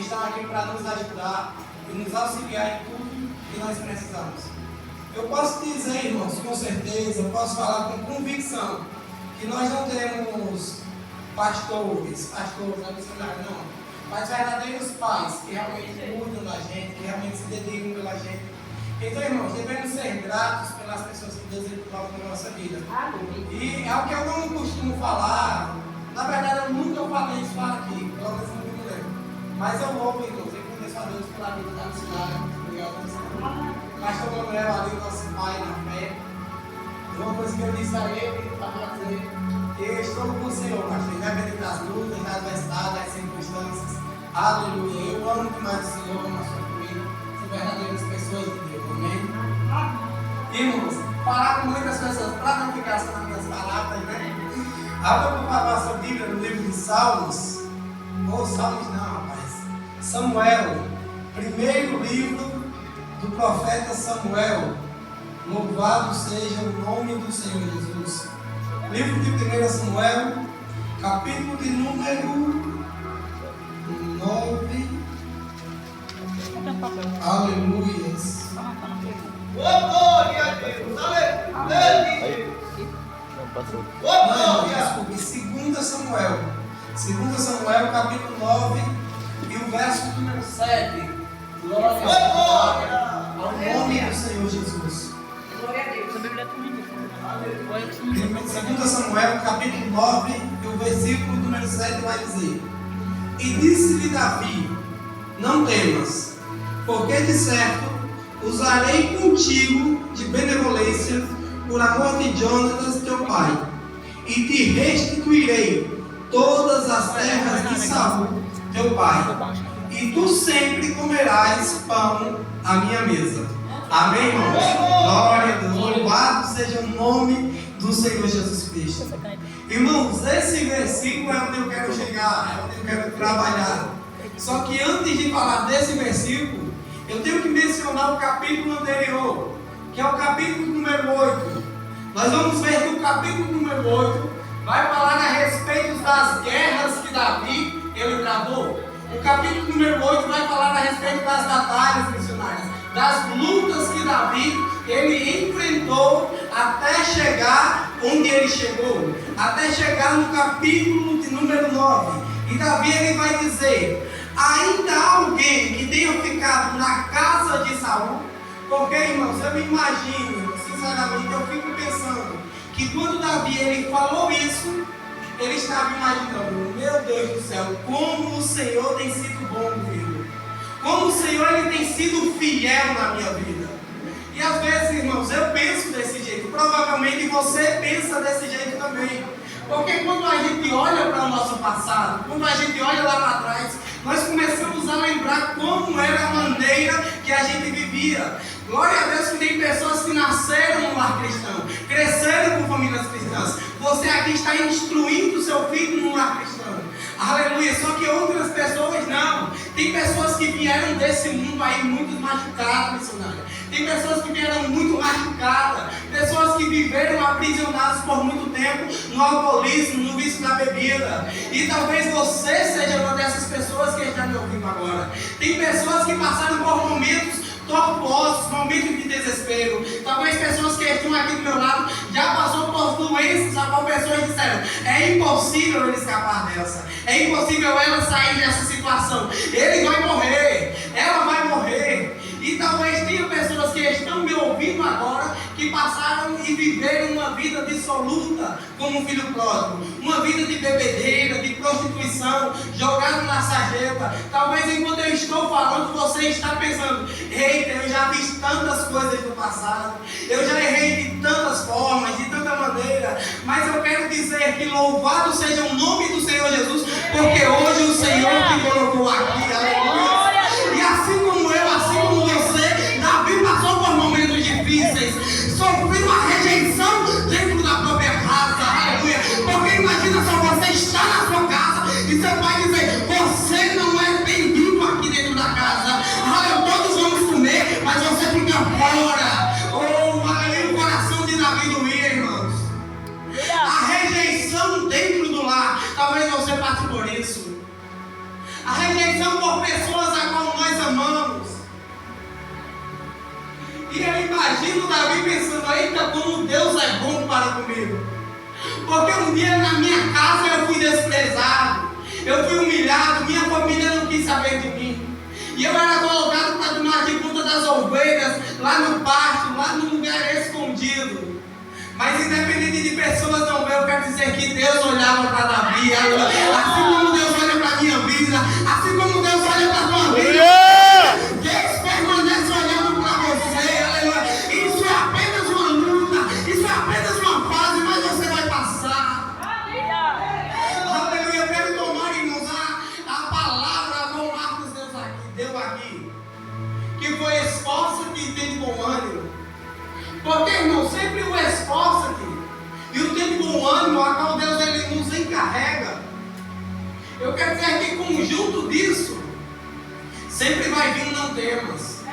estão aqui para nos ajudar e nos auxiliar em tudo que nós precisamos. Eu posso dizer, irmãos, com certeza, eu posso falar com convicção, que nós não temos pastores, não é missionário, não, mas verdadeiros pais que realmente cuidam da gente, que realmente se dedicam pela gente. Então, irmãos, devemos ser gratos pelas pessoas que Deus colocou na nossa vida. E é o que eu não costumo falar, na verdade eu nunca falei isso aqui, pelo menos não me lembro. Mas eu louvo, irmãos, eu agradeço a Deus pela vida da missionária, obrigado. Pastor Manuel ali, nosso pai na fé. Uma coisa que eu disse a ele, para dizer, eu estou com o Senhor, pastor, independente das lutas, das adversidades, das circunstâncias. Aleluia. Eu amo demais o Senhor, amo a sua família. São verdadeiras pessoas de Deus, amém? Irmãos, falar com muitas pessoas, para não ficar só nas minhas palavras, né? Abra por favor a sua Bíblia no livro de Salmos. Ou Salmos não, rapaz. Samuel, primeiro livro do profeta Samuel. Louvado seja o nome do Senhor Jesus. Livro de 1 Samuel, capítulo de número 9. Aleluias. Glória a Deus. Aleluia. Desculpe, 2 Samuel. 2 Samuel, capítulo 9 e o verso número 7. Glória ao nome do Senhor Jesus. Glória a Deus. A Bíblia é comigo. 2 Samuel, capítulo 9 e o versículo número 7 vai dizer: E disse-lhe Davi: Não temas, porque de certo usarei contigo de benevolência por amor de Jonatas teu pai, e te restituirei todas as terras de Saul teu pai, e tu sempre comerás pão à minha mesa. Amém, irmãos? Glória a Deus. Louvado seja o nome do Senhor Jesus Cristo. Irmãos, esse versículo é onde eu quero chegar, é onde eu quero trabalhar. Só que antes de falar desse versículo, eu tenho que mencionar o capítulo anterior, que é o capítulo número 8. Nós vamos ver que o capítulo número 8 vai falar a respeito das guerras que Davi ele travou. O capítulo número 8 vai falar a respeito das batalhas missionárias, das lutas que Davi ele enfrentou até chegar onde ele chegou, até chegar no capítulo de número 9. E Davi ele vai dizer: ainda há alguém que tenha ficado na casa de Saul? Porque, irmãos, eu me imagino, sinceramente, eu fico pensando que quando Davi ele falou isso, ele estava imaginando: meu Deus do céu, como o Senhor tem sido bom comigo, como o Senhor ele tem sido fiel na minha vida. E às vezes, irmãos, eu penso desse jeito, provavelmente você pensa desse jeito também. Porque quando a gente olha para o nosso passado, quando a gente olha lá para trás, nós começamos a lembrar como era a maneira que a gente vivia. Glória a Deus que tem pessoas que nasceram no lar cristão, cresceram com famílias cristãs. Você aqui está instruindo o seu filho no lar cristão. Aleluia. Só que outras pessoas não. Tem pessoas que vieram desse mundo aí muito machucadas, missionário. Tem pessoas que vieram muito machucadas. Pessoas que viveram aprisionadas por muito tempo no alcoolismo, no vício da bebida. E talvez você seja uma dessas pessoas que está me ouvindo agora. Tem pessoas que passaram por momentos tortuosos, momentos de desespero. Talvez pessoas que estão aqui do meu lado já passou por doenças, a qual pessoas disseram: é impossível ele escapar dessa, é impossível ela sair dessa situação, ele vai morrer, ela vai morrer. E talvez tenha pessoas que estão me ouvindo agora que passaram e viveram uma vida dissoluta como um filho pródigo, uma vida de bebedeira, de prostituição, jogado na sarjeta. Talvez enquanto eu estou falando, você está pensando: eita, eu já fiz tantas coisas no passado, eu já errei de tantas formas, de tanta maneira, mas eu quero dizer que louvado seja o nome do Senhor Jesus, porque hoje o Senhor te colocou aqui, aleluia. E assim como eu, assim como você, Davi passou por momentos difíceis, sofreu a rejeição dentro da própria casa, aleluia. Porque imagina só, você está na sua casa e seu pai dizer: você não é bem-vindo aqui dentro da casa, todos vamos comer, mas você fica fora. Oh, aleluia, o coração de Davi doía, irmãos. A rejeição dentro do lar, talvez você passe por isso. A rejeição por pessoas imagino Davi pensando, eita, como Deus é bom para comigo. Porque um dia na minha casa eu fui desprezado, eu fui humilhado, minha família não quis saber de mim. E eu era colocado para tomar de conta das ovelhas, lá no pasto, lá no lugar escondido. Mas independente de pessoas não ver, eu quero dizer que Deus olhava para Davi. Assim como Deus olha para a minha vida, assim como Deus olha para a tua vida, Deus permanece olhando para você. Aleluia. Isso é apenas uma luta, isso é apenas uma fase, mas você vai passar. Aleluia. Eu quero tomar, irmãos, a palavra como Marcos deu aqui, que foi esforça-te e tem de bom ânimo. Porque, irmão, sempre o esforça-te e o tem de bom ânimo, a qual Deus ele nos encarrega. Eu quero dizer que conjunto disso sempre vai vir não temas.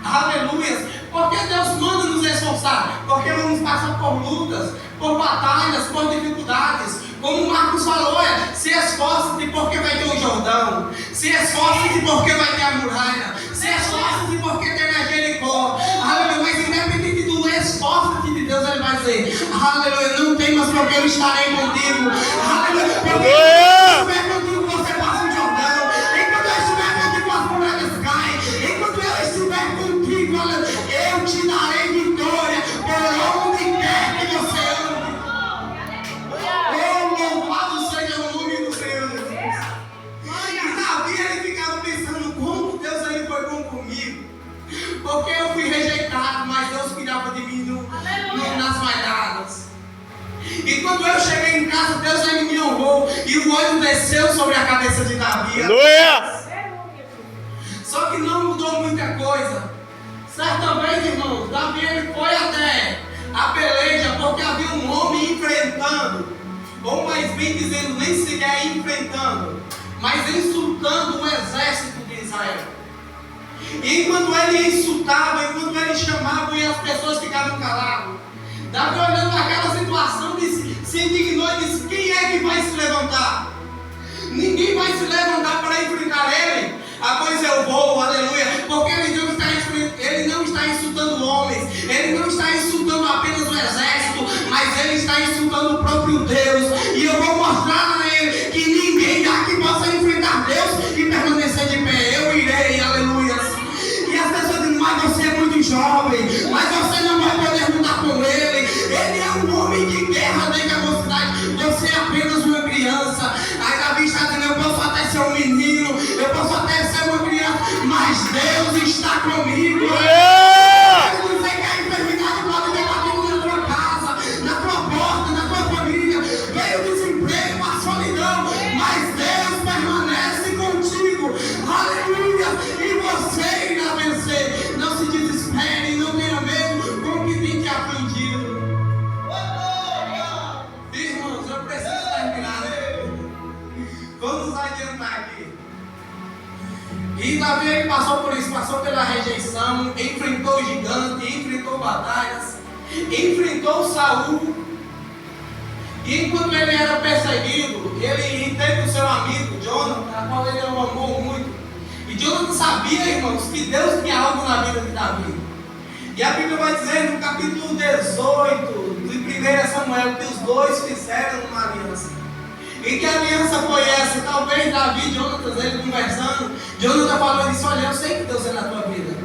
Aleluia. Porque Deus manda nos esforçar, porque vamos passar por lutas, por batalhas, por dificuldades. Como o Marcos falou, se esforça-te porque vai ter o Jordão, se esforça-te porque vai ter a muralha, se esforça-te porque tem a Jericó. Aleluia. Mas independente do esforço de Deus, ele vai dizer, aleluia, não temas porque eu estarei contigo. Aleluia. Porque eu estiver contigo, você passa o Jordão. Enquanto eu estiver contigo, as muralhas caem. Enquanto eu estiver contigo, eu te darei vitória por onde quer que você ande. Oh, louvado seja o nome do Senhor Jesus. E Davi, ele ficava pensando como Deus ele foi bom comigo. Porque eu fui rejeitado, mas Deus cuidava de mim nas malhadas. E quando eu cheguei em casa, Deus ele me honrou e o olho desceu sobre a cabeça de Davi. Aleluia! Só que não mudou muita coisa. Certa vez, irmãos, Davi ele foi até a peleja porque havia um homem enfrentando, ou mais bem dizendo, nem sequer enfrentando, mas insultando o exército de Israel. E enquanto ele insultava, enquanto ele chamava e as pessoas ficavam caladas, Davi olhando aquela situação se indignou e disse, quem é que vai se levantar? Ninguém vai se levantar para enfrentar ele. Pois eu vou, aleluia, porque ele não está insultando homens, ele não está insultando apenas o exército, mas ele está insultando o próprio Deus. E eu vou mostrar a ele que ninguém daqui possa enfrentar Deus e permanecer de pé. Eu irei, aleluia. E as pessoas dizem, mas você é muito jovem, mas você não vai poder lutar com ele. Ele é um homem de guerra desde a mocidade, você é apenas uma criança. Aí Davi está dizendo, eu posso até ser um menino, eu posso até ser uma criança, mas Deus está comigo. Eu não sei que a enfermidade pode ter batido na tua casa, na tua porta, na tua família, veio o desemprego, a solidão, mas Deus permanece contigo. Aleluia. E você irá vencer. Não se desespere, não tenha medo com o que tem te afligido. Irmãos, eu preciso terminar, né? Vamos adiantar aqui. E Davi ele passou por isso, passou pela rejeição, enfrentou o gigante, enfrentou batalhas, enfrentou Saul. E enquanto ele era perseguido, ele teve o seu amigo Jonathan, a qual ele amou muito. E Jonathan sabia, irmãos, que Deus tinha algo na vida de Davi. E a Bíblia vai dizer no capítulo 18 de 1 Samuel que os dois fizeram uma aliança. E que aliança foi essa? Talvez Davi e Jonathan, ele conversando, Jonathan falou e disse, olha, eu sei que Deus é na tua vida.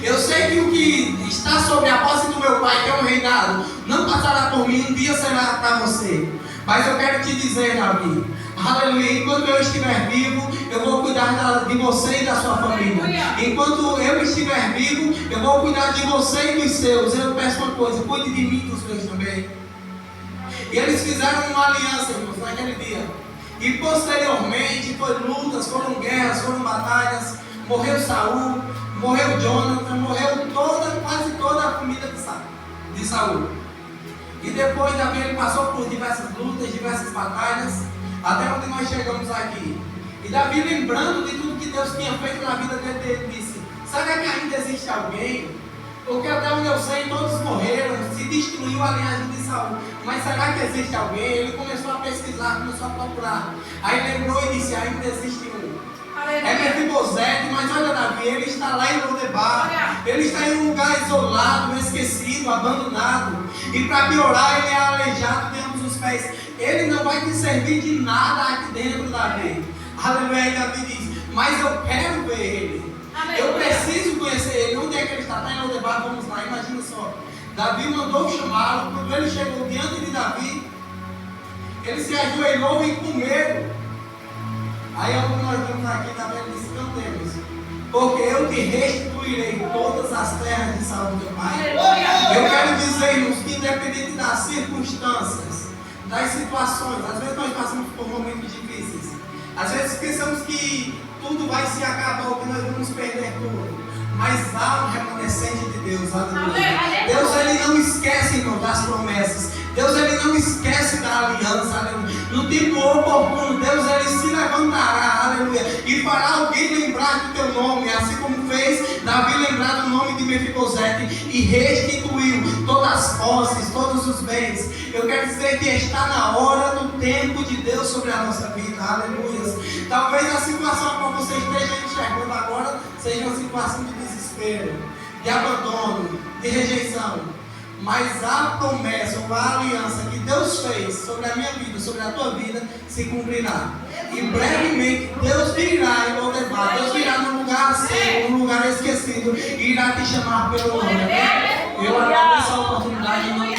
Eu sei que o que está sobre a posse do meu pai, que é um reinado, não passará por mim, um dia será para você. Mas eu quero te dizer, Davi, aleluia, enquanto eu estiver vivo, eu vou cuidar de você e da sua família. Enquanto eu estiver vivo, eu vou cuidar de você e dos seus. Eu peço uma coisa, cuide de mim e dos meus também. E eles fizeram uma aliança, irmãos, naquele dia. E posteriormente, foi lutas, foram guerras, foram batalhas. Morreu Saul, morreu Jonathan, morreu quase toda a família de Saul. E depois Davi ele passou por diversas lutas, diversas batalhas, até onde nós chegamos aqui. E Davi, lembrando de tudo que Deus tinha feito na vida dele, ele disse, será que ainda existe alguém? Porque até onde eu sei, todos morreram, se destruiu a linhagem de Saul. Mas será que existe alguém? Ele começou a pesquisar, começou a procurar. Aí lembrou e disse, ainda existe um. É Mefibosete, mas olha Davi, ele está lá em Lodebar. Ele está em um lugar isolado, esquecido, abandonado. E para piorar, ele é aleijado de ambos os pés. Ele não vai te servir de nada aqui dentro, Davi. Aleluia, e Davi diz, mas eu quero ver ele. Eu preciso conhecer ele. Onde é que ele está? Está em Lodebar, vamos lá, imagina só. Davi mandou chamá-lo. Quando ele chegou diante de Davi, ele se ajoelhou e com medo. Aí é o que nós vemos aqui, Davi disse, cantemos. Porque eu te restituirei todas as terras de Saul, teu pai. Eu quero dizer, irmãos, que independente das circunstâncias, das situações, às vezes nós passamos por momentos difíceis. Às vezes pensamos que tudo vai se acabar, que nós vamos perder tudo. Mas há um remanescente de Deus, aleluia. Deus, ele não esquece, irmão, das promessas. Deus, ele não esquece da aliança, aleluia. No tempo oportuno, Deus, ele se levantará, aleluia, e fará alguém lembrar do teu nome, assim como fez Davi lembrar do nome de Mefibosete e restituiu todas as posses, todos os bens. Eu quero dizer que está na hora do tempo de Deus sobre a nossa vida, aleluia. Talvez a situação a qual você esteja enxergando agora seja uma situação de desespero, de abandono, de rejeição. Mas a promessa ou a aliança que Deus fez sobre a minha vida, sobre a tua vida, se cumprirá. E brevemente Deus virá em Lodebar, Deus virá num lugar seco, num lugar esquecido, e irá te chamar pelo nome. Eu agradeço a oportunidade em nome